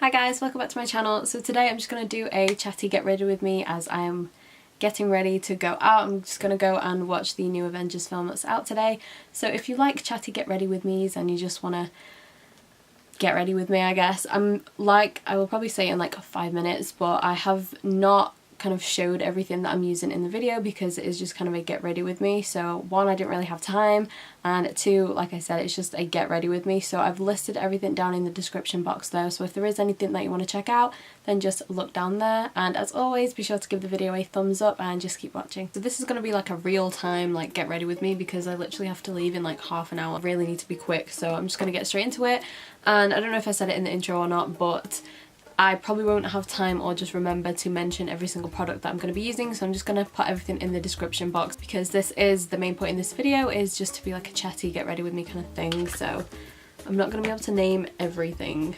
Hi guys, welcome back to my channel. So today I'm just going to do a chatty get ready with me as I am getting ready to go out. I'm just going to go and watch the new Avengers film that's out today. So if you like chatty get ready with me's and you just want to get ready with me, I guess, I will probably say it in like 5 minutes, but I have not kind of showed everything that I'm using in the video because it is just kind of a get ready with me. So one, I didn't really have time, and two, like I said, it's just a get ready with me. So I've listed everything down in the description box though, so if there is anything that you want to check out, then just look down there. And as always, be sure to give the video a thumbs up and just keep watching. So this is going to be like a real time like get ready with me because I literally have to leave in like half an hour. I really need to be quick, so I'm just going to get straight into it. And I don't know if I said it in the intro or not, but I probably won't have time or just remember to mention every single product that I'm going to be using, so I'm just going to put everything in the description box because this is the main point in this video, is just to be like a chatty get ready with me kind of thing. So I'm not going to be able to name everything,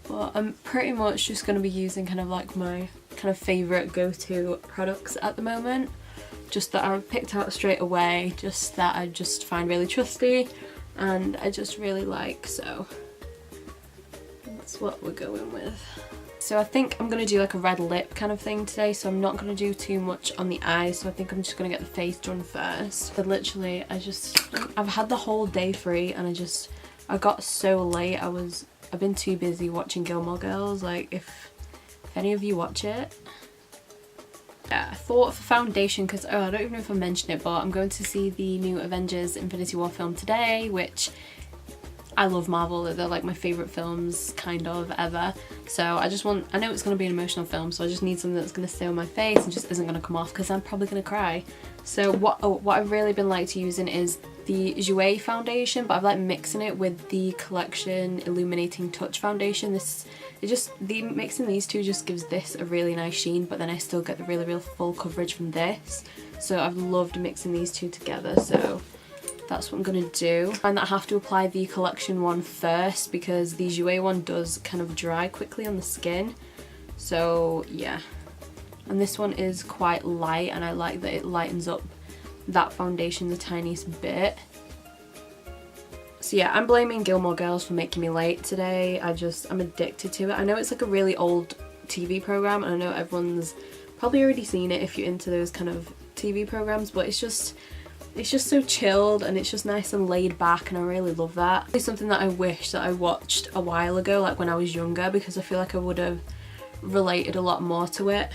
but I'm pretty much just going to be using kind of like my kind of favourite go-to products at the moment, just that I picked out straight away, just that I just find really trusty and I just really like, so that's what we're going with. So I think I'm going to do like a red lip kind of thing today, so I'm not going to do too much on the eyes, so I think I'm just going to get the face done first. But literally I've had the whole day free and I got so late. I've been too busy watching Gilmore Girls, like if any of you watch it. Yeah, I thought for foundation, because I don't even know if I mentioned it, but I'm going to see the new Avengers Infinity War film today, which I love Marvel, they're like my favourite films kind of ever, so I know it's going to be an emotional film, so I just need something that's going to stay on my face and just isn't going to come off because I'm probably going to cry. So what I've really been using is the Jouer foundation, but I've like mixing it with the collection Illuminating Touch foundation. Mixing these two just gives this a really nice sheen, but then I still get the real full coverage from this, so I've loved mixing these two together. So that's what I'm going to do. I find that I have to apply the collection one first because the Jouer one does kind of dry quickly on the skin. So yeah. And this one is quite light and I like that it lightens up that foundation the tiniest bit. So yeah, I'm blaming Gilmore Girls for making me late today. I'm addicted to it. I know it's like a really old TV program and I know everyone's probably already seen it if you're into those kind of TV programs, but it's just so chilled and it's just nice and laid back and I really love that. It's something that I wish that I watched a while ago, like when I was younger, because I feel like I would have related a lot more to it.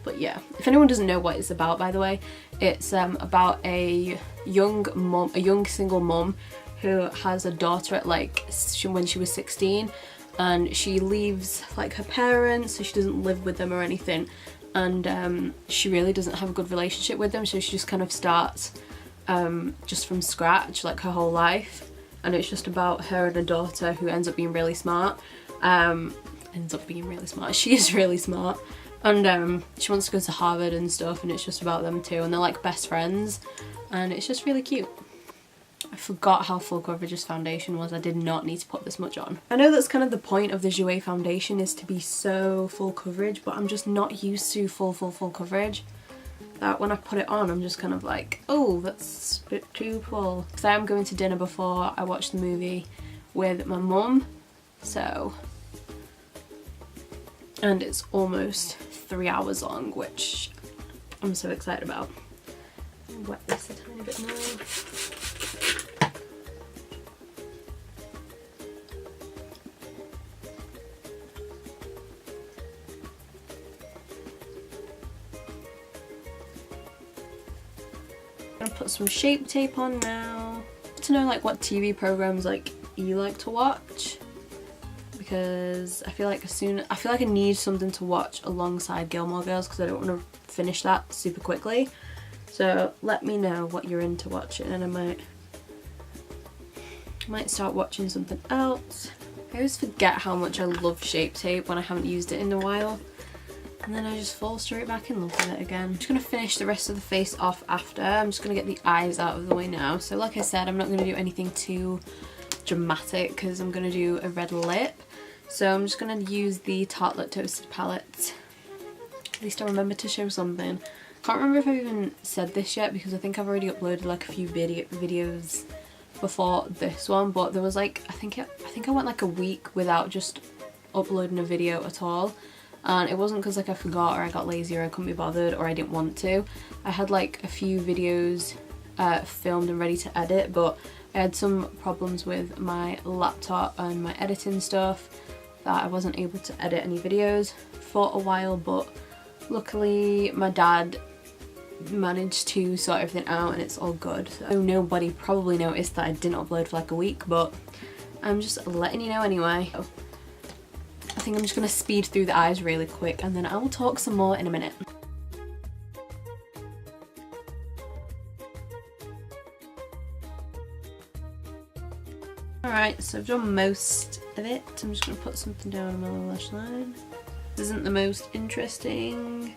But yeah, if anyone doesn't know what it's about, by the way, it's about a young single mum who has a daughter at when she was 16, and she leaves like her parents, so she doesn't live with them or anything. And she really doesn't have a good relationship with them, so she just kind of starts just from scratch, like her whole life, and it's just about her and her daughter, who ends up being really smart. She is really smart, and she wants to go to Harvard and stuff, and it's just about them two, and they're like best friends, and it's just really cute. I forgot how full coverage this foundation was. I did not need to put this much on. I know that's kind of the point of the Jouer foundation, is to be so full coverage, but I'm just not used to full coverage. That when I put it on, I'm just kind of like, oh, that's a bit too full. Because I am going to dinner before I watch the movie with my mum, so. And it's almost 3 hours long, which I'm so excited about. I'll wet this a tiny bit more. I'm gonna put some Shape Tape on now. I want to know like what TV programs like you like to watch, because I feel like I need something to watch alongside Gilmore Girls because I don't want to finish that super quickly. So let me know what you're into watching and I might start watching something else. I always forget how much I love Shape Tape when I haven't used it in a while, and then I just fall straight back in love with it again. I'm just going to finish the rest of the face off after. I'm just going to get the eyes out of the way now. So like I said, I'm not going to do anything too dramatic because I'm going to do a red lip. So I'm just going to use the Tartelette Toasted palette. At least I remember to show something. Can't remember if I've even said this yet because I think I've already uploaded like a few videos before this one, but there was like, I think I went like a week without just uploading a video at all, and it wasn't because like I forgot or I got lazy or I couldn't be bothered or I didn't want to. I had like a few videos filmed and ready to edit, but I had some problems with my laptop and my editing stuff that I wasn't able to edit any videos for a while, but luckily my dad managed to sort everything out and it's all good. So nobody probably noticed that I didn't upload for like a week, but I'm just letting you know anyway. I think I'm just gonna speed through the eyes really quick and then I will talk some more in a minute. Alright, so I've done most of it. I'm just gonna put something down on my lower lash line. This isn't the most interesting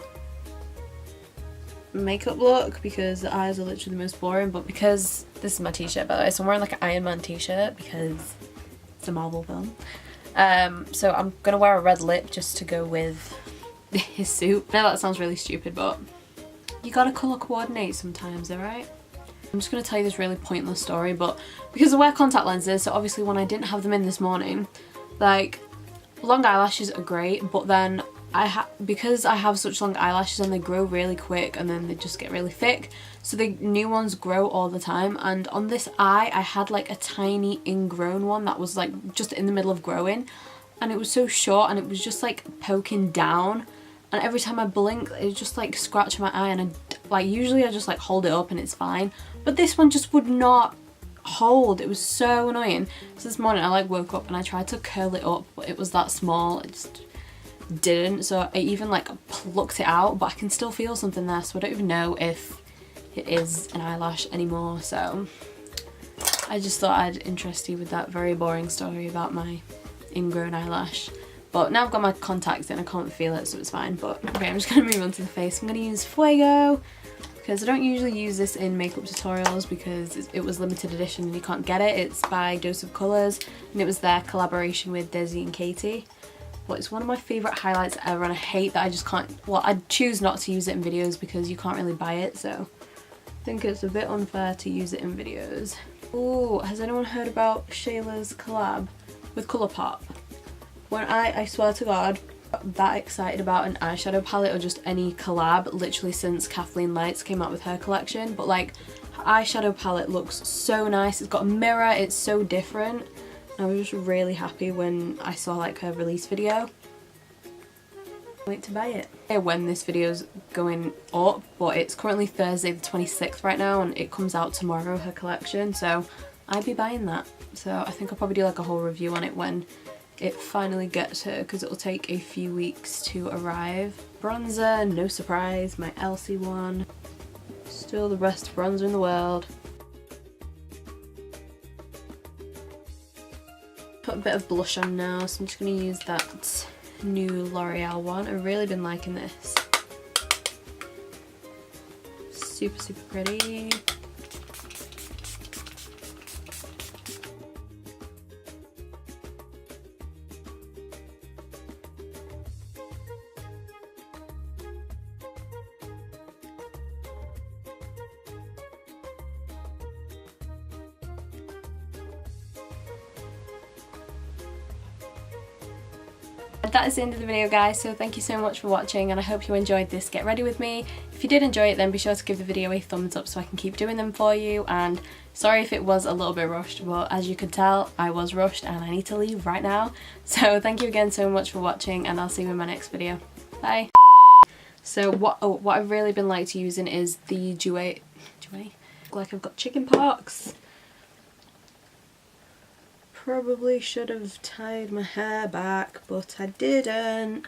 makeup look because the eyes are literally the most boring, but because this is my t-shirt by the way, so I'm wearing like an Iron Man t-shirt because it's a Marvel film. So I'm gonna wear a red lip just to go with his suit. I know that sounds really stupid, but you gotta colour coordinate sometimes, alright? I'm just gonna tell you this really pointless story, but because I wear contact lenses, so obviously when I didn't have them in this morning, like, long eyelashes are great, but then because I have such long eyelashes and they grow really quick and then they just get really thick, so the new ones grow all the time, and on this eye I had like a tiny ingrown one that was like just in the middle of growing, and it was so short and it was just like poking down, and every time I blink it just like scratched my eye, and usually I just like hold it up and it's fine, but this one just would not hold. It was so annoying. So this morning I like woke up and I tried to curl it up, but it was that small, it just didn't, so I even like plucked it out, but I can still feel something there, so I don't even know if it is an eyelash anymore. So I just thought I'd interest you with that very boring story about my ingrown eyelash. But now I've got my contacts in, I can't feel it, so it's fine. But okay, I'm just gonna move on to the face. I'm gonna use Fuego because I don't usually use this in makeup tutorials because it was limited edition and you can't get it. It's by Dose of Colours and it was their collaboration with Desi and Katy. But it's one of my favourite highlights ever, and I hate that I just can't, well, I choose not to use it in videos because you can't really buy it, so I think it's a bit unfair to use it in videos. Ooh, has anyone heard about Shayla's collab with Colourpop? When I swear to God, that excited about an eyeshadow palette or just any collab literally since Kathleen Lights came out with her collection, but like her eyeshadow palette looks so nice. It's got a mirror, it's so different. I was just really happy when I saw like her release video. Wait to buy it. When this video's going up, but it's currently Thursday the 26th right now and it comes out tomorrow, her collection, so I'd be buying that. So I think I'll probably do like a whole review on it when it finally gets here because it'll take a few weeks to arrive. Bronzer, no surprise, my Elcie one. Still the best bronzer in the world. Put a bit of blush on now, so I'm just going to use that new L'Oreal one. I've really been liking this. Super, super pretty. That is the end of the video guys, so thank you so much for watching and I hope you enjoyed this Get Ready With Me. If you did enjoy it then be sure to give the video a thumbs up so I can keep doing them for you, and sorry if it was a little bit rushed, but as you could tell I was rushed and I need to leave right now. So thank you again so much for watching and I'll see you in my next video. Bye! So what I've really been like using is the Jouer. Like I've got chicken pox. Probably should have tied my hair back, but I didn't.